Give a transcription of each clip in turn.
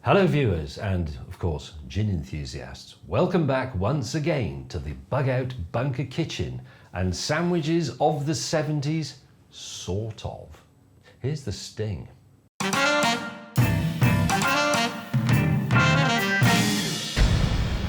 Hello viewers and, of course, gin enthusiasts. Welcome back once again to the Bug Out Bunker Kitchen and sandwiches of the 70s, sort of. Here's the sting.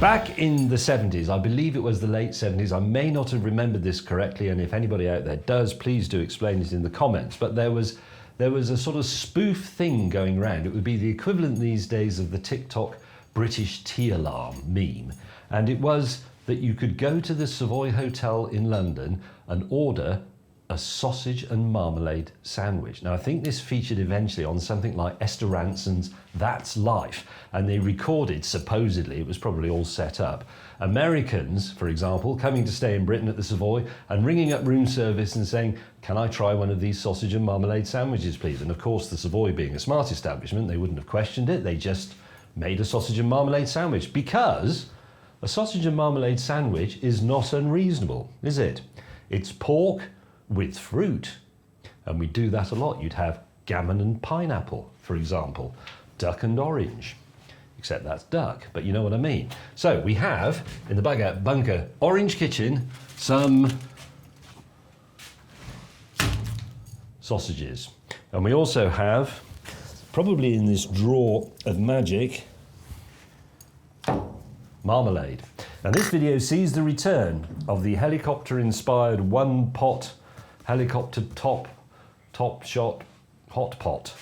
Back in the 70s, I believe it was the late 70s, I may not have remembered this correctly, and if anybody out there does, please do explain it in the comments, but there was a sort of spoof thing going around. It would be the equivalent these days of the TikTok British tea alarm meme. And it was that you could go to the Savoy Hotel in London and order a sausage and marmalade sandwich. Now, I think this featured eventually on something like Esther Ranson's That's Life. And they recorded, supposedly, it was probably all set up, Americans, for example, coming to stay in Britain at the Savoy and ringing up room service and saying, can I try one of these sausage and marmalade sandwiches, please? And of course, the Savoy being a smart establishment, they wouldn't have questioned it. They just made a sausage and marmalade sandwich, because a sausage and marmalade sandwich is not unreasonable, is it? It's pork with fruit. And we do that a lot. You'd have gammon and pineapple, for example, duck and orange. Except that's duck, but you know what I mean. So we have, in the Bug Out Bunker Orange Kitchen, some sausages. And we also have, probably in this drawer of magic, marmalade. And this video sees the return of the helicopter-inspired one-pot helicopter top shot hot pot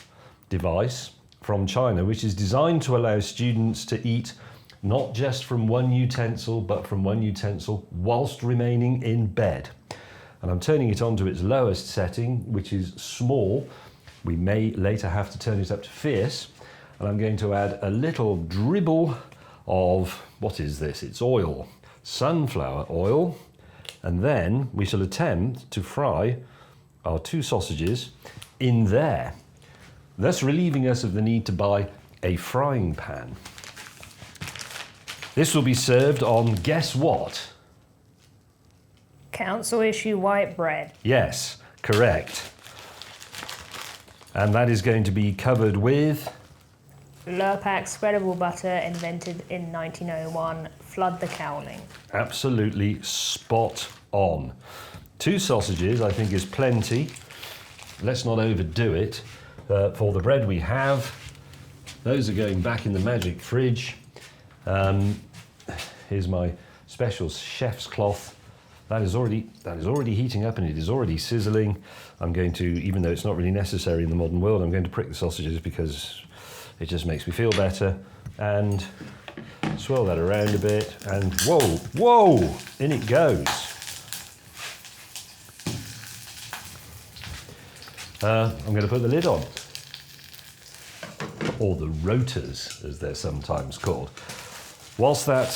device from China, which is designed to allow students to eat not just from one utensil, but from one utensil whilst remaining in bed. And I'm turning it on to its lowest setting, which is small. We may later have to turn it up to fierce. And I'm going to add a little dribble of, what is this? It's oil, sunflower oil. And then we shall attempt to fry our two sausages in there, thus relieving us of the need to buy a frying pan. This will be served on, guess what? Council issue white bread. Yes, correct. And that is going to be covered with Lurpak spreadable butter, invented in 1901. Flood the cowling. Absolutely spot on. Two sausages, I think, is plenty. Let's not overdo it. For the bread we have, those are going back in the magic fridge. Here's my special chef's cloth. That is already heating up and it is already sizzling. I'm going to, even though it's not really necessary in the modern world, I'm going to prick the sausages because it just makes me feel better. And swirl that around a bit, and whoa, in it goes. I'm going to put the lid on, or the rotors, as they're sometimes called. Whilst that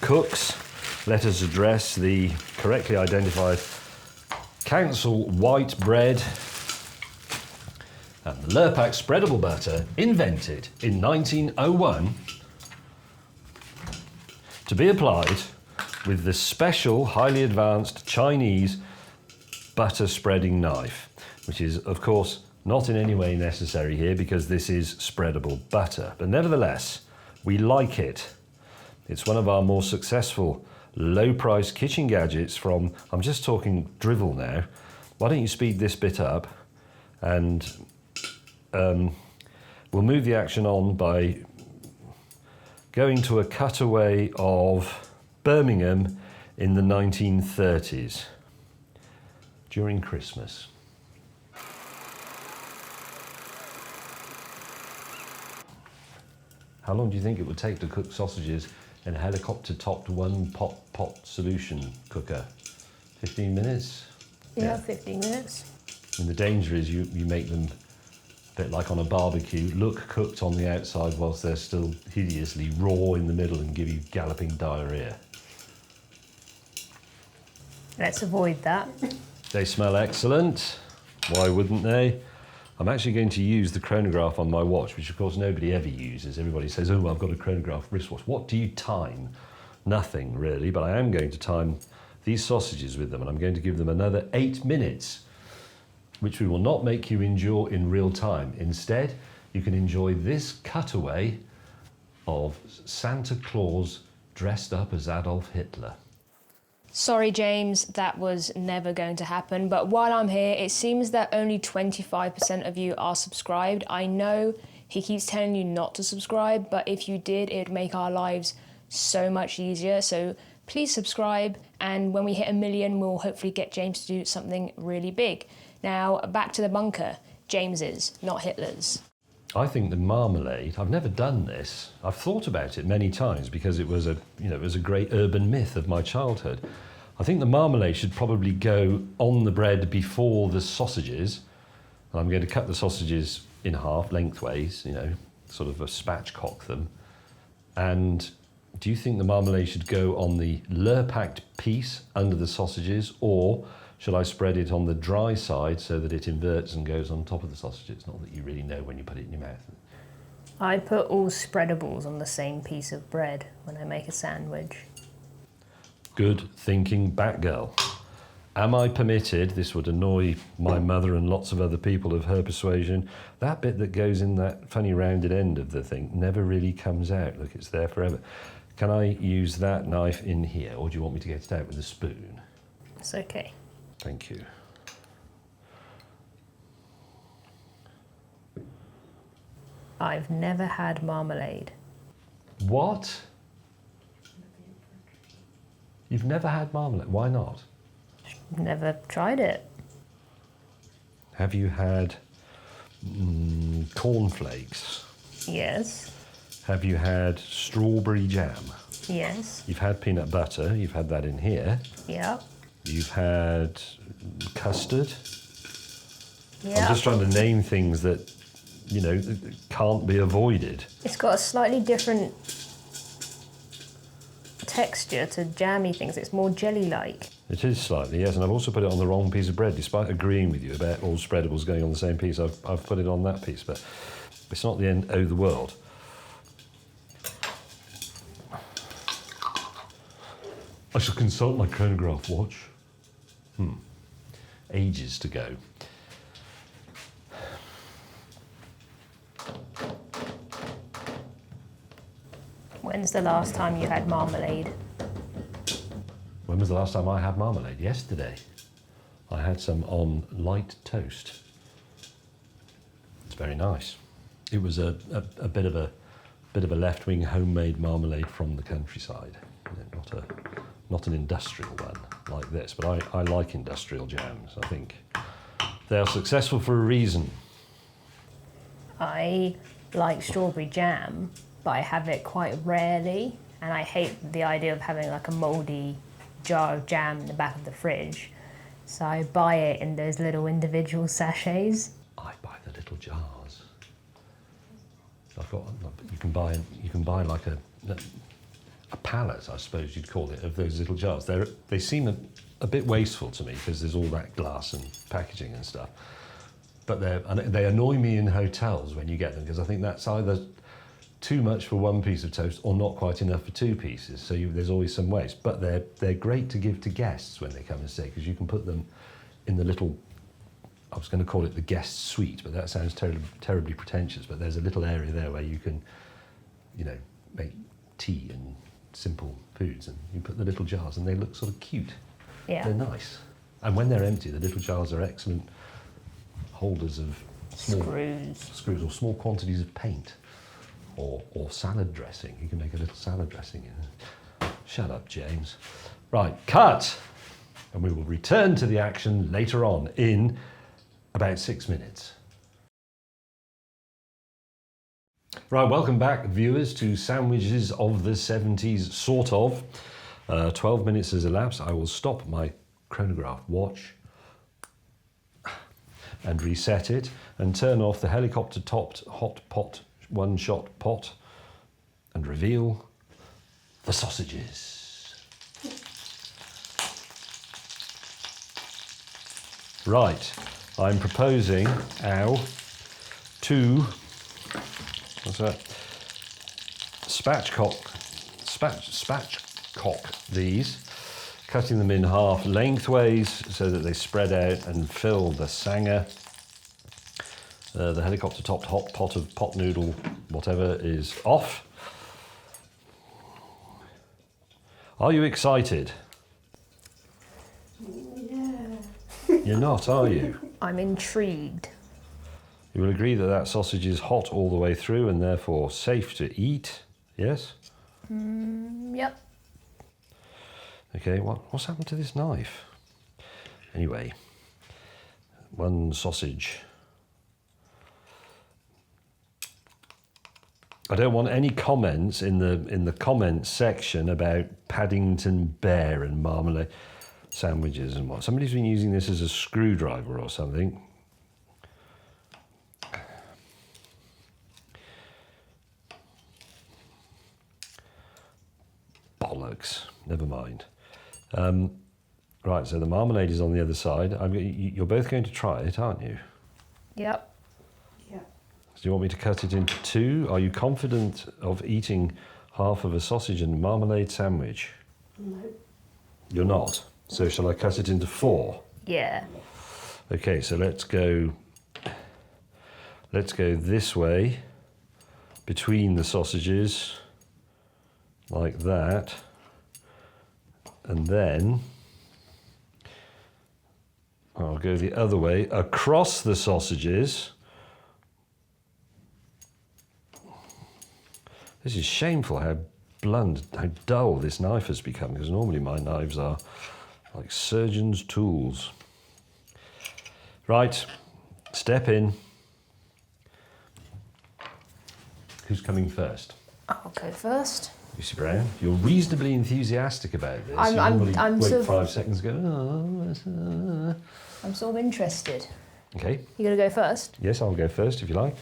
cooks, let us address the correctly identified council white bread and the Lurpak spreadable butter, invented in 1901 to be applied with the special, highly advanced Chinese butter spreading knife, which is, of course, not in any way necessary here because this is spreadable butter. But nevertheless, we like it. It's one of our more successful low-price kitchen gadgets from, I'm just talking drivel now. Why don't you speed this bit up, and we'll move the action on by going to a cutaway of Birmingham in the 1930s during Christmas. How long do you think it would take to cook sausages in a helicopter-topped one-pot solution cooker? 15 minutes? Yeah, 15 minutes. And the danger is you make them a bit like on a barbecue, look cooked on the outside whilst they're still hideously raw in the middle and give you galloping diarrhea. Let's avoid that. They smell excellent. Why wouldn't they? I'm actually going to use the chronograph on my watch, which of course nobody ever uses. Everybody says, oh, I've got a chronograph wristwatch. What do you time? Nothing really, but I am going to time these sausages with them, and I'm going to give them another 8 minutes, which we will not make you endure in real time. Instead, you can enjoy this cutaway of Santa Claus dressed up as Adolf Hitler. Sorry, James, that was never going to happen. But while I'm here, it seems that only 25% of you are subscribed. I know he keeps telling you not to subscribe, but if you did, it would make our lives so much easier. So please subscribe. And when we hit 1 million, we'll hopefully get James to do something really big. Now, back to the bunker. James's, not Hitler's. I think the marmalade, I've never done this. I've thought about it many times because it was a great urban myth of my childhood. I think the marmalade should probably go on the bread before the sausages. And I'm going to cut the sausages in half lengthways, sort of a spatchcock them. And do you think the marmalade should go on the Lurpacked piece under the sausages, or should I spread it on the dry side so that it inverts and goes on top of the sausages? Not that you really know when you put it in your mouth. I put all spreadables on the same piece of bread when I make a sandwich. Good thinking, Batgirl. Am I permitted, this would annoy my mother and lots of other people of her persuasion, that bit that goes in that funny rounded end of the thing never really comes out. Look, it's there forever. Can I use that knife in here, or do you want me to get it out with a spoon? It's okay. Thank you. I've never had marmalade. What? You've never had marmalade? Why not? Never tried it. Have you had cornflakes? Yes. Have you had strawberry jam? Yes. You've had peanut butter, you've had that in here. Yeah. You've had custard. Yeah. I'm just trying to name things that, can't be avoided. It's got a slightly different texture to jammy things. It's more jelly-like. It is slightly, yes, and I've also put it on the wrong piece of bread. Despite agreeing with you about all spreadables going on the same piece, I've put it on that piece, but it's not the end of the world. I shall consult my chronograph watch. Ages to go. When's the last time you had marmalade? When was the last time I had marmalade? Yesterday. I had some on light toast. It's very nice. It was a bit of a left-wing homemade marmalade from the countryside. Not an industrial one like this, but I like industrial jams. I think they are successful for a reason. I like strawberry jam, but I have it quite rarely, and I hate the idea of having like a mouldy jar of jam in the back of the fridge. So I buy it in those little individual sachets. I buy the little jars. You can buy like a pallet, I suppose you'd call it, of those little jars. They seem a bit wasteful to me because there's all that glass and packaging and stuff. But they annoy me in hotels when you get them, because I think that's either too much for one piece of toast or not quite enough for two pieces. So there's always some waste. But they're great to give to guests when they come and stay, because you can put them in the little, I was going to call it the guest suite, but that sounds terribly pretentious. But there's a little area there where you can, make tea and simple foods, and you put the little jars, and they look sort of cute. Yeah. They're nice. And when they're empty, the little jars are excellent holders of screws or small quantities of paint or salad dressing. You can make a little salad dressing in it. Shut up, James. Right, cut! And we will return to the action later on in about 6 minutes. Right, welcome back, viewers, to Sandwiches of the 70s, sort of. 12 minutes has elapsed. I will stop my chronograph watch and reset it and turn off the helicopter-topped hot pot, one-shot pot, and reveal the sausages. Right, I'm proposing two, what's that? Spatchcock these, cutting them in half lengthways so that they spread out and fill the sanger. The helicopter-topped hot pot of pot noodle, whatever, is off. Are you excited? Yeah. You're not, are you? I'm intrigued. You will agree that that sausage is hot all the way through and therefore safe to eat, yes? Yep. Okay, what's happened to this knife? Anyway, one sausage. I don't want any comments in the comments section about Paddington Bear and marmalade sandwiches and what. Somebody's been using this as a screwdriver or something. Bollocks. Never mind. Right, so the marmalade is on the other side. You're both going to try it, aren't you? Yep. Yeah. Do you want me to cut it into two? Are you confident of eating half of a sausage and marmalade sandwich? No. You're not. So shall I cut it into four? Yeah. Okay, so let's go this way between the sausages like that. And then I'll go the other way across the sausages. This is shameful how blunt, how dull this knife has become, because normally my knives are like surgeon's tools. Right, step in. Who's coming first? I'll go first. Lucy Brown, you're reasonably enthusiastic about this. I'm you normally wait sort of- 5 seconds and go, I'm sort of interested. Okay, You gonna go first? yes, I'll go first if you like.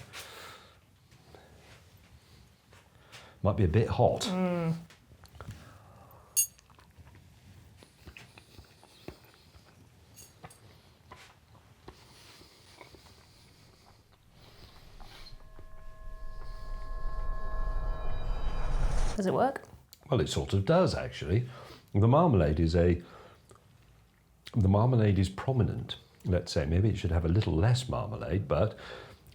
Might be a bit hot. Does it work? Well, it sort of does, actually. The marmalade is prominent, let's say. Maybe it should have a little less marmalade, but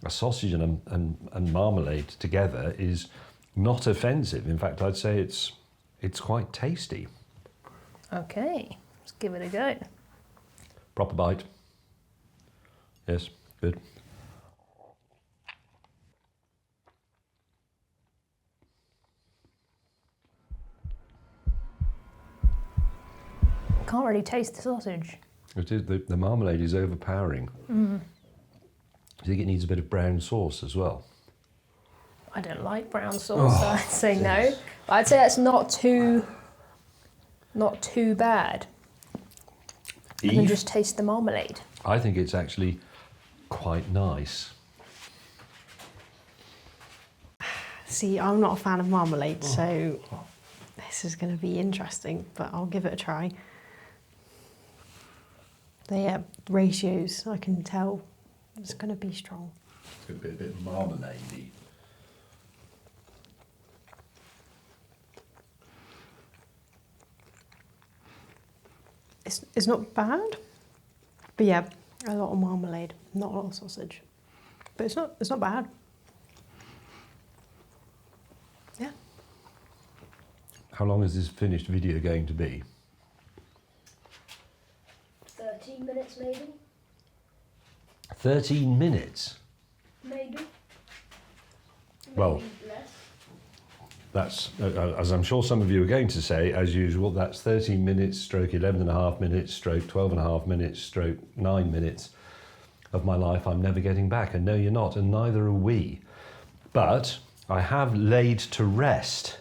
a sausage and marmalade together is not offensive. In fact, I'd say it's quite tasty. Okay, let's give it a go. Proper bite. Yes, good. Can't really taste the sausage. It is, the marmalade is overpowering. Do you think it needs a bit of brown sauce as well? I don't like brown sauce, so Oh, I'd say no. yes. But I'd say that's not too bad. I can Eve? just taste the marmalade. I think it's actually quite nice. See, I'm not a fan of marmalade, so this is going to be interesting, but I'll give it a try. The ratios, I can tell, it's going to be strong. It's going to be a bit marmalade-y. It's not bad, but yeah, a lot of marmalade, not a lot of sausage. But it's not bad. Yeah. How long is this finished video going to be? 13 minutes maybe? 13 minutes? Maybe. Well, less. that's, as I'm sure some of you are going to say, as usual, that's 13 minutes, stroke 11 and a half minutes, stroke 12 and a half minutes, stroke 9 minutes of my life I'm never getting back. And no, you're not, and neither are we. But I have laid to rest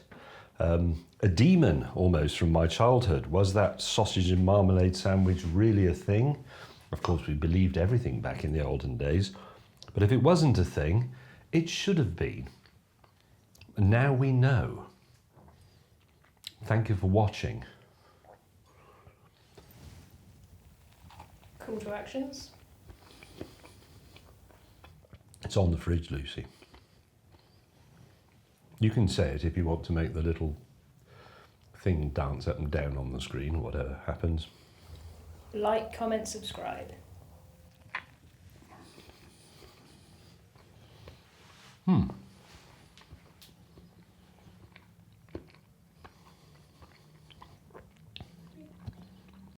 a demon almost from my childhood. Was that sausage and marmalade sandwich really a thing? Of course, we believed everything back in the olden days. But if it wasn't a thing, it should have been. And now we know. Thank you for watching. Call to actions. It's on the fridge, Lucy. You can say it if you want to make the little thing dance up and down on the screen, whatever happens. Like, comment, subscribe.